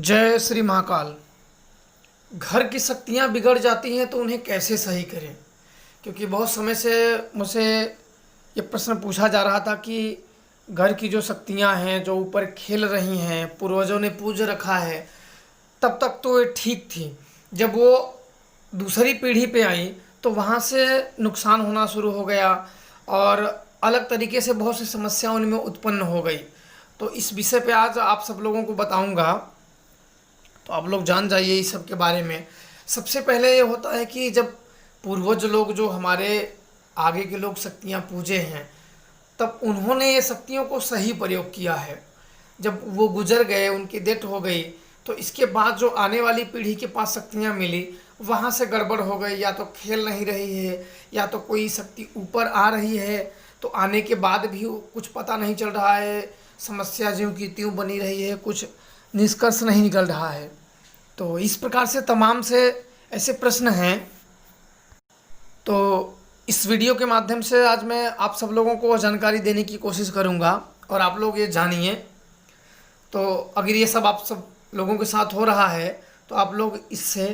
जय श्री महाकाल। घर की शक्तियाँ बिगड़ जाती हैं तो उन्हें कैसे सही करें। क्योंकि बहुत समय से मुझसे ये प्रश्न पूछा जा रहा था कि घर की जो शक्तियाँ हैं जो ऊपर खेल रही हैं, पूर्वजों ने पूज रखा है, तब तक तो ये ठीक थी। जब वो दूसरी पीढ़ी पे आई तो वहाँ से नुकसान होना शुरू हो गया और अलग तरीके से बहुत सी समस्या उनमें उत्पन्न हो गई। तो इस विषय पे आज आप सब लोगों को बताऊंगा, तो आप लोग जान जाइए इस सब के बारे में। सबसे पहले ये होता है कि जब पूर्वज लोग, जो हमारे आगे के लोग शक्तियाँ पूजे हैं, तब उन्होंने ये शक्तियों को सही प्रयोग किया है। जब वो गुजर गए, उनकी डेथ हो गई, तो इसके बाद जो आने वाली पीढ़ी के पास शक्तियाँ मिली, वहाँ से गड़बड़ हो गई। या तो खेल नहीं रही है, या तो कोई शक्ति ऊपर आ रही है तो आने के बाद भी कुछ पता नहीं चल रहा है, समस्या ज्यों की त्यों बनी रही है, कुछ निष्कर्ष नहीं निकल रहा है। तो इस प्रकार से तमाम से ऐसे प्रश्न हैं। तो इस वीडियो के माध्यम से आज मैं आप सब लोगों को जानकारी देने की कोशिश करूंगा और आप लोग ये जानिए। तो अगर ये सब आप सब लोगों के साथ हो रहा है तो आप लोग इससे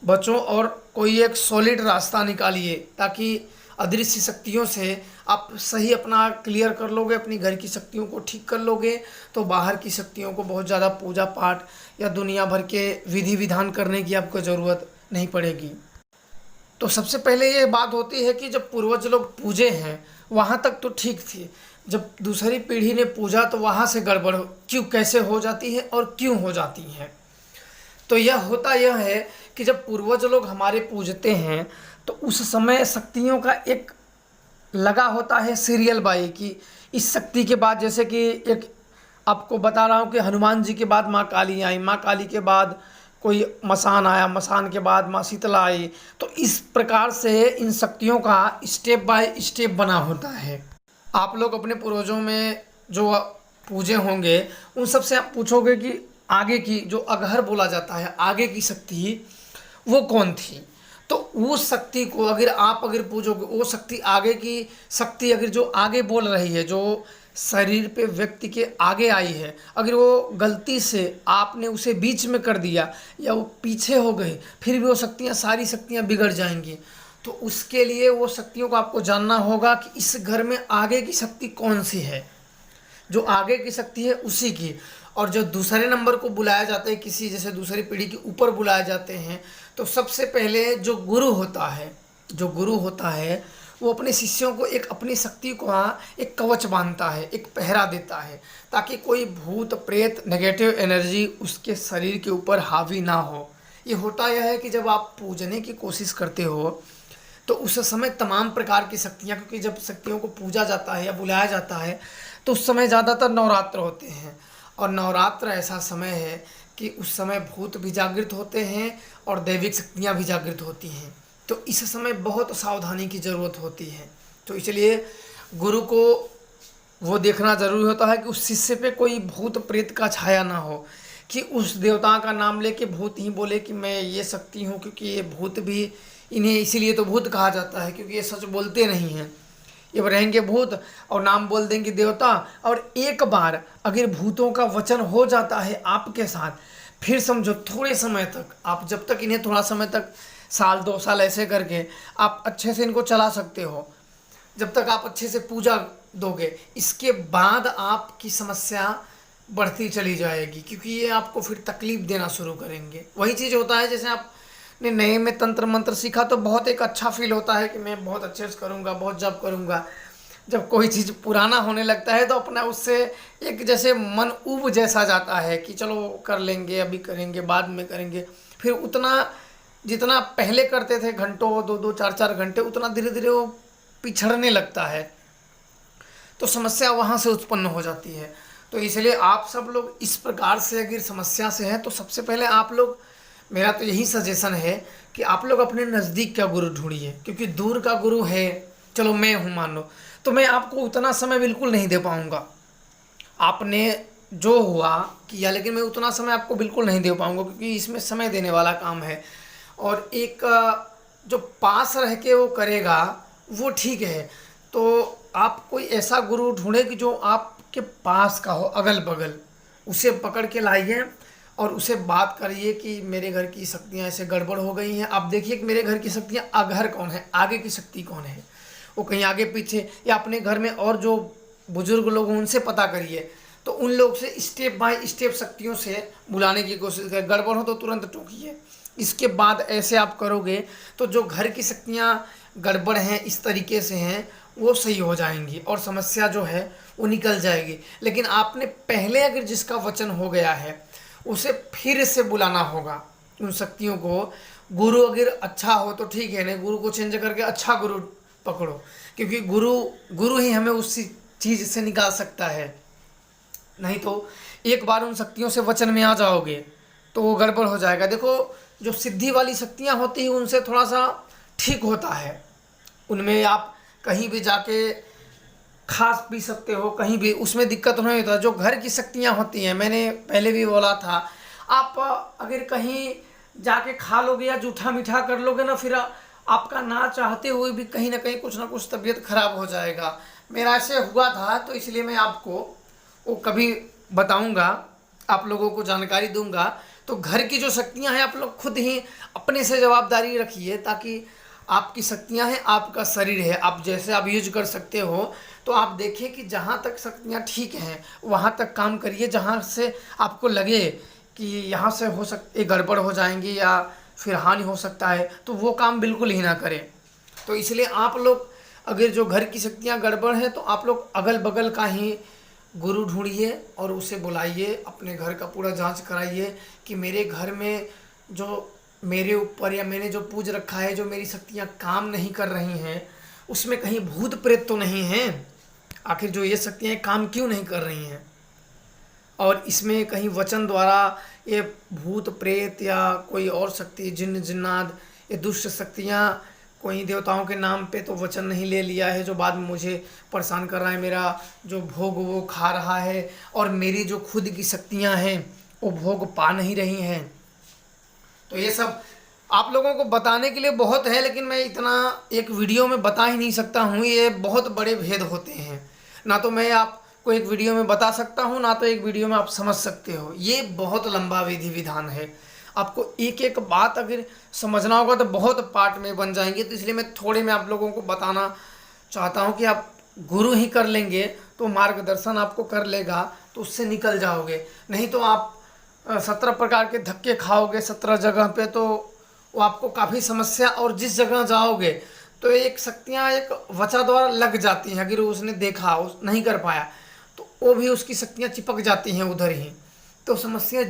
बचो और कोई एक सॉलिड रास्ता निकालिए, ताकि अदृश्य शक्तियों से आप सही अपना क्लियर कर लोगे, अपनी घर की शक्तियों को ठीक कर लोगे, तो बाहर की शक्तियों को बहुत ज़्यादा पूजा पाठ या दुनिया भर के विधि विधान करने की आपको ज़रूरत नहीं पड़ेगी। तो सबसे पहले ये बात होती है कि जब पूर्वज लोग पूजे हैं वहाँ तक तो ठीक थी, जब दूसरी पीढ़ी ने पूजा तो वहाँ से गड़बड़ क्यों कैसे हो जाती है और क्यों हो जाती है। तो यह है कि जब पूर्वज लोग हमारे पूजते हैं तो उस समय शक्तियों का एक लगा होता है सीरियल बाई की। इस शक्ति के बाद, जैसे कि एक आपको बता रहा हूँ कि हनुमान जी के बाद माँ काली आई, माँ काली के बाद कोई मसान आया, मसान के बाद माँ शीतला आई। तो इस प्रकार से इन शक्तियों का स्टेप बाय स्टेप बना होता है। आप लोग अपने पूर्वजों में जो पूजे होंगे उन सब से आप पूछोगे कि आगे की जो अघहर बोला जाता है, आगे की शक्ति वो कौन थी। तो उस शक्ति को अगर पूजोगे, वो शक्ति आगे की शक्ति अगर जो आगे बोल रही है, जो शरीर पे व्यक्ति के आगे आई है, अगर वो गलती से आपने उसे बीच में कर दिया या वो पीछे हो गई, फिर भी वो शक्तियाँ सारी शक्तियाँ बिगड़ जाएंगी। तो उसके लिए वो शक्तियों को आपको जानना होगा कि इस घर में आगे की शक्ति कौन सी है, जो आगे की शक्ति है उसी की। और जो दूसरे नंबर को बुलाया जाता है, किसी जैसे दूसरी पीढ़ी के ऊपर बुलाए जाते हैं, तो सबसे पहले जो गुरु होता है वो अपने शिष्यों को एक अपनी शक्ति को एक कवच बांधता है, एक पहरा देता है, ताकि कोई भूत प्रेत नेगेटिव एनर्जी उसके शरीर के ऊपर हावी ना हो। ये होता यह है कि जब आप पूजने की कोशिश करते हो तो उस समय तमाम प्रकार की शक्तियाँ, क्योंकि जब शक्तियों को पूजा जाता है या बुलाया जाता है तो उस समय ज़्यादातर नवरात्र होते हैं, और नवरात्र ऐसा समय है कि उस समय भूत भी जागृत होते हैं और दैविक शक्तियाँ भी जागृत होती हैं। तो इस समय बहुत सावधानी की ज़रूरत होती है। तो इसलिए गुरु को वो देखना ज़रूरी होता है कि उस शिष्य पे कोई भूत प्रेत का छाया ना हो, कि उस देवता का नाम लेके भूत ही बोले कि मैं ये शक्ति हूँ। क्योंकि ये भूत भी, इन्हें इसीलिए तो भूत कहा जाता है क्योंकि ये सच बोलते नहीं हैं। ये रहेंगे भूत और नाम बोल देंगे देवता, और एक बार अगर भूतों का वचन हो जाता है आपके साथ, फिर समझो थोड़े समय तक आप, जब तक इन्हें थोड़ा समय तक, साल 2 साल ऐसे करके आप अच्छे से इनको चला सकते हो, जब तक आप अच्छे से पूजा दोगे। इसके बाद आपकी समस्या बढ़ती चली जाएगी, क्योंकि ये आपको फिर तकलीफ देना शुरू करेंगे। वही चीज़ होता है जैसे आपने नए में तंत्र मंत्र सीखा तो बहुत एक अच्छा फील होता है कि मैं बहुत अच्छे से करूँगा, बहुत जप करूँगा। जब कोई चीज़ पुराना होने लगता है तो अपना उससे एक जैसे मन ऊब जैसा जाता है कि चलो कर लेंगे, अभी करेंगे, बाद में करेंगे। फिर उतना जितना पहले करते थे घंटों 2-2 4-4 घंटे, उतना धीरे धीरे वो पिछड़ने लगता है, तो समस्या वहाँ से उत्पन्न हो जाती है। तो इसलिए आप सब लोग इस प्रकार से अगर समस्या से हैं तो सबसे पहले आप लोग, मेरा तो यही सजेशन है कि आप लोग अपने नज़दीक का गुरु ढूंढिए। क्योंकि दूर का गुरु है, चलो मैं हूँ मान लो, तो मैं आपको उतना समय बिल्कुल नहीं दे पाऊँगा। आपने जो हुआ किया, लेकिन मैं उतना समय आपको बिल्कुल नहीं दे पाऊँगा, क्योंकि इसमें समय देने वाला काम है। और एक जो पास रह के वो करेगा वो ठीक है। तो आप कोई ऐसा गुरु ढूंढे कि जो आपके पास का हो, अगल बगल, उसे पकड़ के लाइए और उसे बात करिए कि मेरे घर की शक्तियाँ ऐसे गड़बड़ हो गई हैं। आप देखिए कि मेरे घर की शक्तियाँ, अघर कौन है, आगे की शक्ति कौन है, वो कहीं आगे पीछे, या अपने घर में और जो बुजुर्ग लोग हैं उनसे पता करिए। तो उन लोग से स्टेप बाय स्टेप शक्तियों से बुलाने की कोशिश करें। गड़बड़ हो तो तुरंत टोकिए। इसके बाद ऐसे आप करोगे तो जो घर की शक्तियाँ गड़बड़ हैं, इस तरीके से हैं, वो सही हो जाएंगी और समस्या जो है वो निकल जाएगी। लेकिन आपने पहले अगर जिसका वचन हो गया है उसे फिर से बुलाना होगा उन शक्तियों को। गुरु अगर अच्छा हो तो ठीक है, नहीं गुरु को चेंज करके अच्छा गुरु पकड़ो, क्योंकि गुरु ही हमें उस चीज़ से निकाल सकता है। नहीं तो एक बार उन शक्तियों से वचन में आ जाओगे तो वो गड़बड़ हो जाएगा। देखो, जो सिद्धि वाली शक्तियाँ होती हैं उनसे थोड़ा सा ठीक होता है। उनमें आप कहीं भी जाके खा पी सकते हो, कहीं भी, उसमें दिक्कत नहीं होता। जो घर की शक्तियाँ होती हैं, मैंने पहले भी बोला था, आप अगर कहीं जाके खा लोगे या जूठा मीठा कर लोगे ना, फिर आपका ना चाहते हुए भी कहीं ना कहीं कुछ ना कुछ तबीयत खराब हो जाएगा। मेरा ऐसे हुआ था, तो इसलिए मैं आपको वो कभी बताऊंगा, आप लोगों को जानकारी दूंगा। तो घर की जो शक्तियां हैं आप लोग खुद ही अपने से जवाबदारी रखिए, ताकि आपकी शक्तियां हैं, आपका शरीर है, आप जैसे आप यूज कर सकते हो। तो आप देखिए कि जहाँ तक शक्तियाँ ठीक हैं वहाँ तक काम करिए। जहाँ से आपको लगे कि यहाँ से हो ये गड़बड़ हो जाएंगी या फिर हानि हो सकता है, तो वो काम बिल्कुल ही ना करें। तो इसलिए आप लोग अगर जो घर की शक्तियाँ गड़बड़ हैं तो आप लोग अगल बगल का ही गुरु ढूंढिए और उसे बुलाइए, अपने घर का पूरा जांच कराइए कि मेरे घर में जो मेरे ऊपर या मैंने जो पूज रखा है, जो मेरी शक्तियाँ काम नहीं कर रही हैं, उसमें कहीं भूत प्रेत तो नहीं हैं। आखिर जो ये शक्तियाँ काम क्यों नहीं कर रही हैं, और इसमें कहीं वचन द्वारा ये भूत प्रेत या कोई और शक्ति, जिन्न जिन्नात, ये दुष्ट शक्तियाँ कोई देवताओं के नाम पे तो वचन नहीं ले लिया है, जो बाद में मुझे परेशान कर रहा है, मेरा जो भोग वो खा रहा है, और मेरी जो खुद की शक्तियाँ हैं वो भोग पा नहीं रही हैं। तो ये सब आप लोगों को बताने के लिए बहुत है, लेकिन मैं इतना एक वीडियो में बता ही नहीं सकता हूँ। ये बहुत बड़े भेद होते हैं, ना तो मैं आपको एक वीडियो में बता सकता हूँ, ना तो एक वीडियो में आप समझ सकते हो। ये बहुत लंबा विधि विधान है, आपको एक एक बात अगर समझना होगा तो बहुत पार्ट में बन जाएंगे। तो इसलिए मैं थोड़े में आप लोगों को बताना चाहता हूँ कि आप गुरु ही कर लेंगे तो मार्गदर्शन आपको कर लेगा, तो उससे निकल जाओगे। नहीं तो आप 17 प्रकार के धक्के खाओगे 17 जगह पे, तो वो आपको काफ़ी समस्या, और जिस जगह जाओगे तो एक शक्तियाँ एक वचा द्वारा लग जाती हैं। अगर उसने देखा, उस नहीं कर पाया, तो वो भी उसकी शक्तियाँ चिपक जाती हैं उधर ही, तो समस्या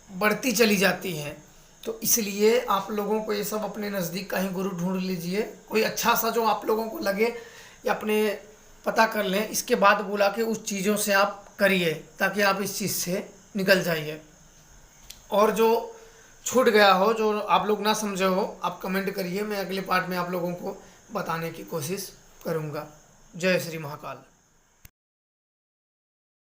बढ़ती चली जाती हैं। तो इसलिए आप लोगों को ये सब अपने नज़दीक का ही गुरु ढूंढ लीजिए, कोई अच्छा सा जो आप लोगों को लगे, या अपने पता कर लें। इसके बाद बुला के उस चीज़ों से आप करिए, ताकि आप इस चीज़ से निकल जाइए। और जो छूट गया हो, जो आप लोग ना समझे हो, आप कमेंट करिए, मैं अगले पार्ट में आप लोगों को बताने की कोशिश करूँगा। जय श्री महाकाल।